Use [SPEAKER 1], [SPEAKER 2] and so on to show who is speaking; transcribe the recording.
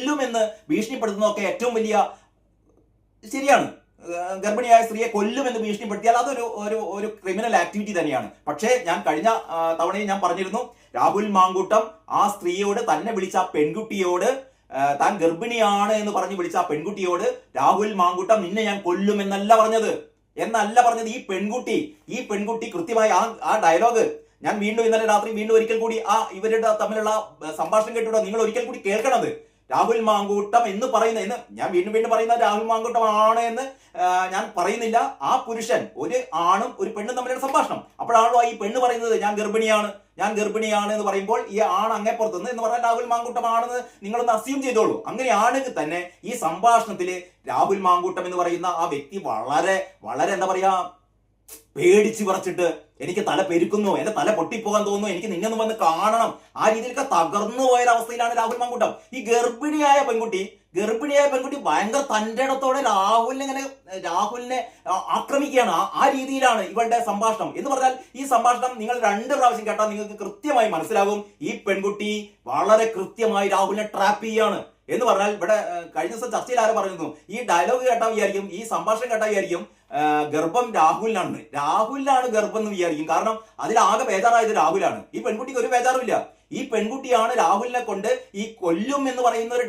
[SPEAKER 1] കൊല്ലുമെന്ന് ഭീഷണിപ്പെടുത്തുന്നതൊക്കെ ഏറ്റവും വലിയ ശരിയാണ്. ഗർഭിണിയായ സ്ത്രീയെ കൊല്ലുമെന്ന് ഭീഷണിപ്പെടുത്തിയാൽ അതൊരു ഒരു ഒരു ക്രിമിനൽ ആക്ടിവിറ്റി തന്നെയാണ്. പക്ഷേ ഞാൻ കഴിഞ്ഞ തവണയും ഞാൻ പറഞ്ഞിരുന്നു, രാഹുൽ മാങ്കൂട്ടം ആ സ്ത്രീയോട്, തന്നെ വിളിച്ച ആ പെൺകുട്ടിയോട്, താൻ ഗർഭിണിയാണ് എന്ന് പറഞ്ഞ് വിളിച്ച ആ പെൺകുട്ടിയോട് രാഹുൽ മാങ്കൂട്ടം നിന്നെ ഞാൻ കൊല്ലുമെന്നല്ല പറഞ്ഞത്. ഈ പെൺകുട്ടി കൃത്യമായി ആ ഡയലോഗ് ഞാൻ വീണ്ടും ഇന്നലെ രാത്രി വീണ്ടും ഒരിക്കൽ കൂടി ആ ഇവരുടെ തമ്മിലുള്ള സംഭാഷണം കേട്ടിട്ടോ, നിങ്ങൾ ഒരിക്കൽ കൂടി കേൾക്കണത്. രാഹുൽ മാങ്കൂട്ടം എന്ന് പറയുന്ന, ഞാൻ വീണ്ടും പറയുന്ന രാഹുൽ മാങ്കൂട്ടം ആണ് എന്ന് ഞാൻ പറയുന്നില്ല. ആ പുരുഷൻ, ഒരു ആണും ഒരു പെണ്ണും തമ്മിലുള്ള സംഭാഷണം. അപ്പോഴാണല്ലോ ഈ പെണ്ണ് പറയുന്നത് ഞാൻ ഗർഭിണിയാണ് എന്ന് പറയുമ്പോൾ ഈ ആണ് അങ്ങേപ്പുറത്തുനിന്ന് എന്ന് പറഞ്ഞാൽ രാഹുൽ മാങ്കൂട്ടം ആണെന്ന് നിങ്ങളൊന്ന് അസ്യൂം ചെയ്തോളൂ. അങ്ങനെയാണെങ്കിൽ തന്നെ ഈ സംഭാഷണത്തില് രാഹുൽ മാങ്കൂട്ടം എന്ന് പറയുന്ന ആ വ്യക്തി വളരെ വളരെ എന്താ പറയാ, പേടിച്ച് വിറച്ചിട്ട് എനിക്ക് തല പെരുക്കുന്നു, എന്റെ തല പൊട്ടിപ്പോകാൻ തോന്നുന്നു, എനിക്ക് നിന്നൊന്ന് വന്ന് കാണണം, ആ രീതിയിലൊക്കെ തകർന്നു പോയൊരവസ്ഥയിലാണ് രാഹുൽ മാങ്കൂട്ടം. ഈ ഗർഭിണിയായ പെൺകുട്ടി ഭയങ്കര തന്റെ ഇടത്തോടെ രാഹുലിനെ ആക്രമിക്കുകയാണ്. ആ രീതിയിലാണ് ഇവളുടെ സംഭാഷണം എന്ന് പറഞ്ഞാൽ, ഈ സംഭാഷണം നിങ്ങൾ 2 പ്രാവശ്യം കേട്ടാൽ നിങ്ങൾക്ക് കൃത്യമായി മനസ്സിലാകും ഈ പെൺകുട്ടി വളരെ കൃത്യമായി രാഹുലിനെ ട്രാപ്പ് ചെയ്യാണ് എന്ന് പറഞ്ഞാൽ. ഇവിടെ കഴിഞ്ഞ ദിവസം ചർച്ചയിൽ ആരും പറയുന്നു, ഈ ഡയലോഗ് കേട്ടാൽ വിചാരിക്കും, ഈ സംഭാഷണം കേട്ടാൽ വിചാരിക്കും ഗർഭം രാഹുലിനാണ് ഗർഭം എന്ന് വിചാരിക്കും. കാരണം അതിലാകെ ബേജാറായത് രാഹുലാണ്. ഈ പെൺകുട്ടിക്ക് ഒരു ബേജാറുമില്ല. ഈ പെൺകുട്ടിയാണ് രാഹുലിനെ കൊണ്ട് ഈ കൊല്ലും എന്ന് പറയുന്ന ഒരു